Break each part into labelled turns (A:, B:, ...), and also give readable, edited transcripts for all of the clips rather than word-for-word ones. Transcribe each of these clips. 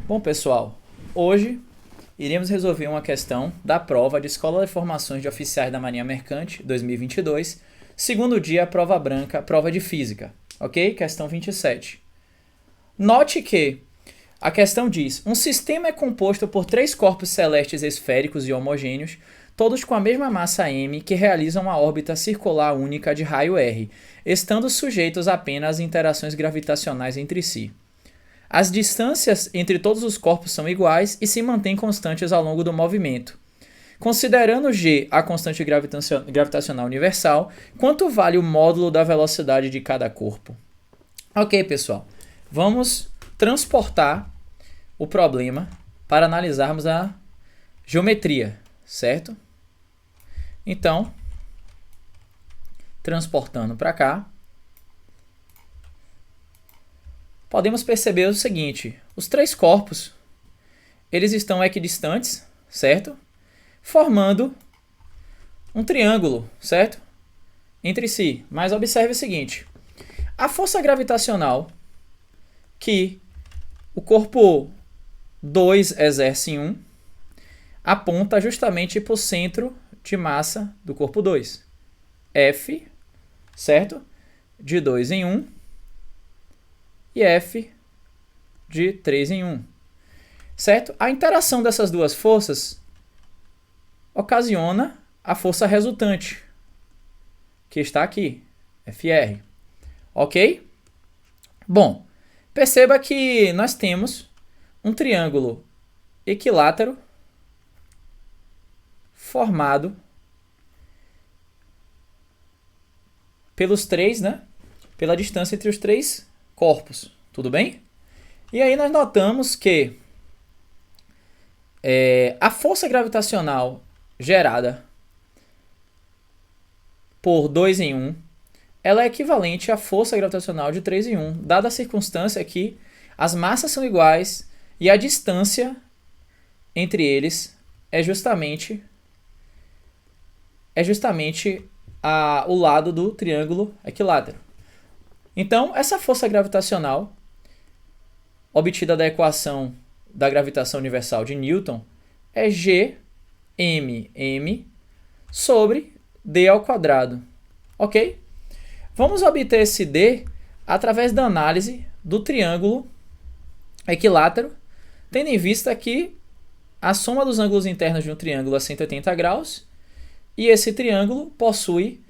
A: Bom, pessoal, hoje iremos resolver uma questão da prova de Escola de Formações de Oficiais da Marinha Mercante 2022, segundo dia, prova branca, prova de Física, ok? Questão 27. Note que a questão diz: um sistema é composto por três corpos celestes esféricos e homogêneos, todos com a mesma massa m, que realizam uma órbita circular única de raio r, estando sujeitos apenas a interações gravitacionais entre si. As distâncias entre todos os corpos são iguais e se mantêm constantes ao longo do movimento. Considerando g a constante gravitacional universal, quanto vale o módulo da velocidade de cada corpo? Ok, pessoal. Vamos transportar o problema para analisarmos a geometria, certo? Então, transportando para cá, podemos perceber o seguinte: os três corpos, eles estão equidistantes, certo? Formando um triângulo, certo? Entre si. Mas observe o seguinte: a força gravitacional que o corpo 2 exerce em 1 aponta justamente para o centro de massa do corpo 2. F, certo? De 2 em 1 e F de 3 em 1. Certo? A interação dessas duas forças ocasiona a força resultante, que está aqui, Fr. Ok? Bom, perceba que nós temos um triângulo equilátero formado pelos três, né? Pela distância entre os três corpos, tudo bem? E aí nós notamos que a força gravitacional gerada por 2 em 1, ela é equivalente à força gravitacional de 3 em 1, dada a circunstância que as massas são iguais e a distância entre eles é justamente o lado do triângulo equilátero. Então, essa força gravitacional, obtida da equação da gravitação universal de Newton, é Gmm sobre d ao quadrado. Ok? Vamos obter esse d através da análise do triângulo equilátero, tendo em vista que a soma dos ângulos internos de um triângulo é 180 graus e esse triângulo possui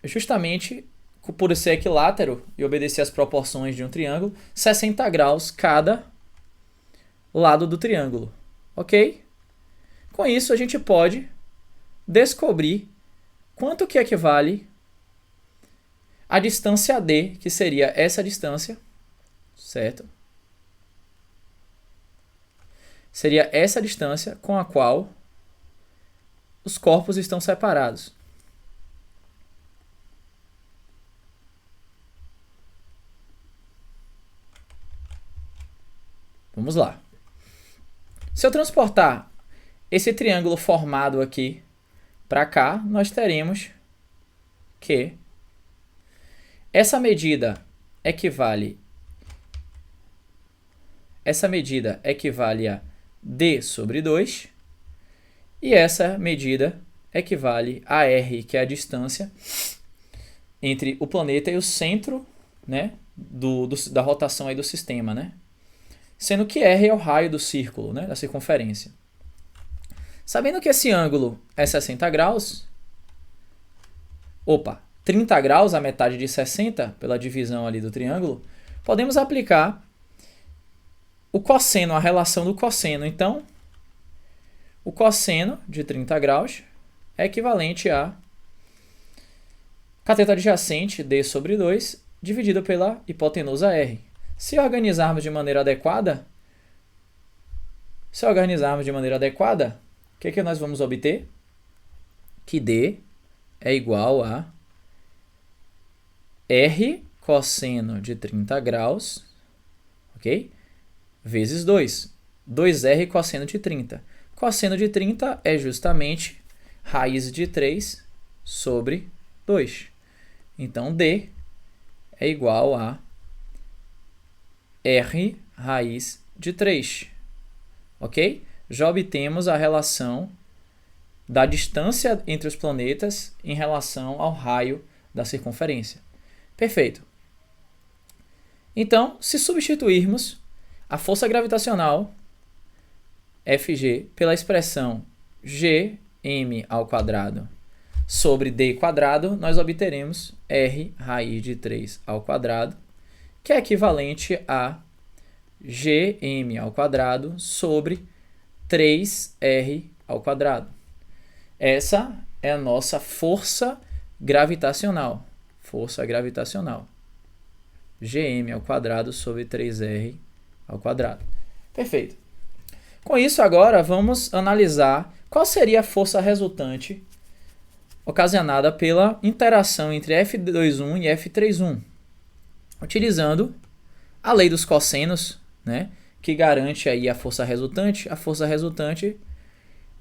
A: justamente, por ser equilátero e obedecer às proporções de um triângulo, 60 graus cada lado do triângulo, ok? Com isso, a gente pode descobrir quanto que equivale a distância d, que seria essa distância, certo? Seria essa distância com a qual os corpos estão separados. Vamos lá. Se eu transportar esse triângulo formado aqui para cá, nós teremos que essa medida equivale a d sobre 2 e essa medida equivale a r, que é a distância entre o planeta e o centro, né, da rotação aí do sistema, né? Sendo que r é o raio do círculo, né, da circunferência. Sabendo que esse ângulo é 60 graus, 30 graus, a metade de 60, pela divisão ali do triângulo, podemos aplicar o cosseno, a relação do cosseno. Então, o cosseno de 30 graus é equivalente a cateto adjacente d sobre 2, dividido pela hipotenusa r. Se organizarmos de maneira adequada, o que nós vamos obter? Que d é igual a r cosseno de 30 graus, ok? Vezes 2. 2r cosseno de 30. Cosseno de 30 é justamente raiz de 3 sobre 2. Então, d é igual a r raiz de 3. Ok? Já obtemos a relação da distância entre os planetas em relação ao raio da circunferência. Perfeito. Então, se substituirmos a força gravitacional Fg pela expressão Gm ao quadrado sobre d quadrado, nós obteremos r raiz de 3 ao quadrado, que é equivalente a Gm ao quadrado sobre 3r ao quadrado. Essa é a nossa força gravitacional. Força gravitacional. Gm ao quadrado sobre 3r ao quadrado. Perfeito. Com isso, agora, vamos analisar qual seria a força resultante ocasionada pela interação entre F21 e F31, utilizando a lei dos cossenos, né, que garante aí a força resultante. A força resultante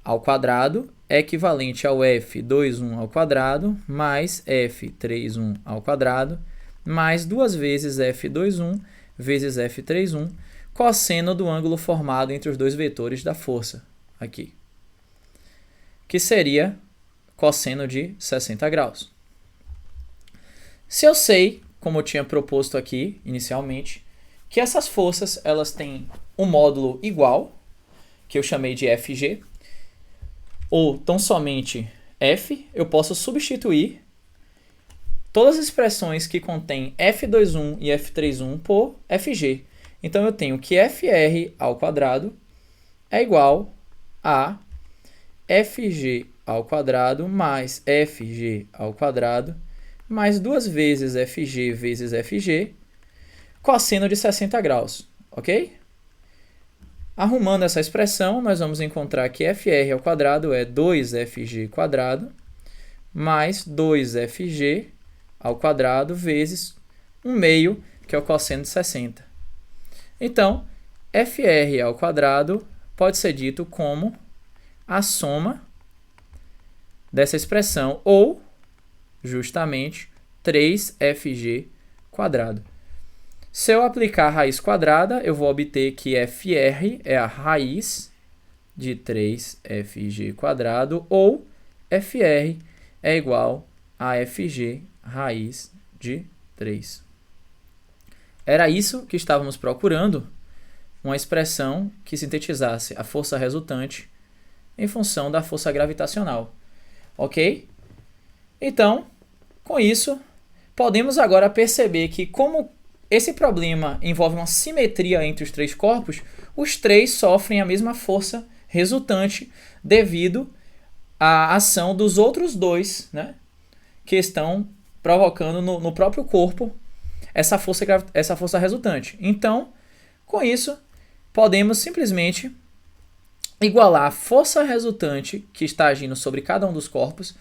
A: ao quadrado é equivalente ao F21 ao quadrado mais F31 ao quadrado mais 2 vezes F21 vezes F31, cosseno do ângulo formado entre os dois vetores da força, aqui, que seria cosseno de 60 graus. Se eu sei, como eu tinha proposto aqui inicialmente, que essas forças elas têm um módulo igual, que eu chamei de Fg, ou tão somente F, eu posso substituir todas as expressões que contêm F21 e F31 por Fg. Então, eu tenho que Fr ao quadrado é igual a Fg ao quadrado mais Fg ao quadrado mais 2 vezes Fg vezes Fg, cosseno de 60 graus, ok? Arrumando essa expressão, nós vamos encontrar que Fr ao quadrado é 2Fg quadrado mais 2Fg ao quadrado vezes 1 meio, que é o cosseno de 60. Então, Fr ao quadrado pode ser dito como a soma dessa expressão, ou justamente 3Fg quadrado. Se eu aplicar a raiz quadrada, eu vou obter que Fr é a raiz de 3Fg quadrado, ou Fr é igual a Fg raiz de 3. Era isso que estávamos procurando, uma expressão que sintetizasse a força resultante em função da força gravitacional. Ok? Então, com isso, podemos agora perceber que, como esse problema envolve uma simetria entre os três corpos, os três sofrem a mesma força resultante devido à ação dos outros dois, né, que estão provocando no próprio corpo essa força resultante. Então, com isso, podemos simplesmente igualar a força resultante que está agindo sobre cada um dos corpos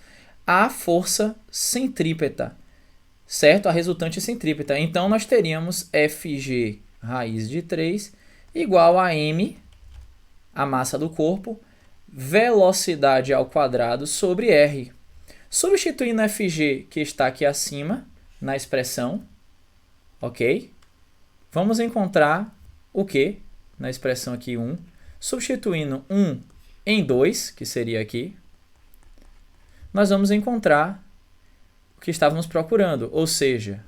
A: à força centrípeta, certo? A resultante centrípeta. Então, nós teríamos Fg raiz de 3 igual a m, a massa do corpo, velocidade ao quadrado sobre r. Substituindo Fg, que está aqui acima, na expressão, ok? Vamos encontrar o que? Na expressão aqui 1. Substituindo 1 em 2, que seria aqui, nós vamos encontrar o que estávamos procurando, ou seja,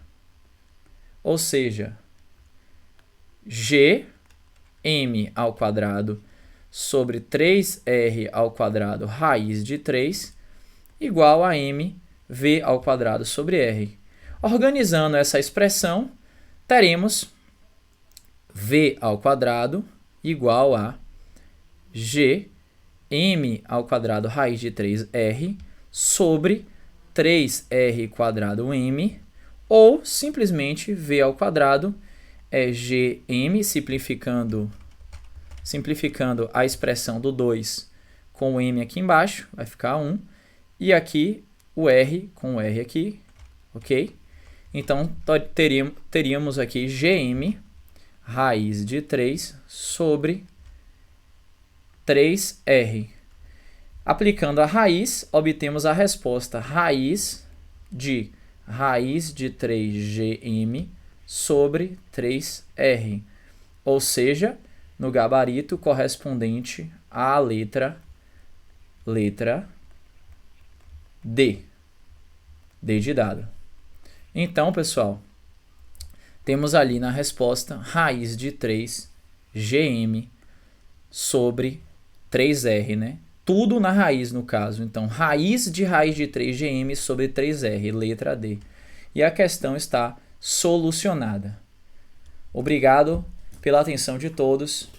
A: G m ao quadrado sobre 3r ao quadrado raiz de 3 igual a m v ao quadrado sobre r. Organizando essa expressão, teremos v ao quadrado igual a g m ao quadrado raiz de 3r sobre 3r quadrado m, ou simplesmente v ao quadrado é gm, simplificando a expressão do 2 com o m aqui embaixo, vai ficar 1, e aqui o r com o r aqui, ok? Então, teríamos aqui gm raiz de 3 sobre 3r. Aplicando a raiz, obtemos a resposta raiz de 3gm sobre 3r. ou seja, no gabarito correspondente à letra D. D de dado. Então, pessoal, temos ali na resposta raiz de 3 GM sobre 3R, né? Tudo na raiz, no caso. Então, raiz de 3 GM sobre 3R, letra D. E a questão está solucionada. Obrigado pela atenção de todos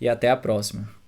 A: e até a próxima.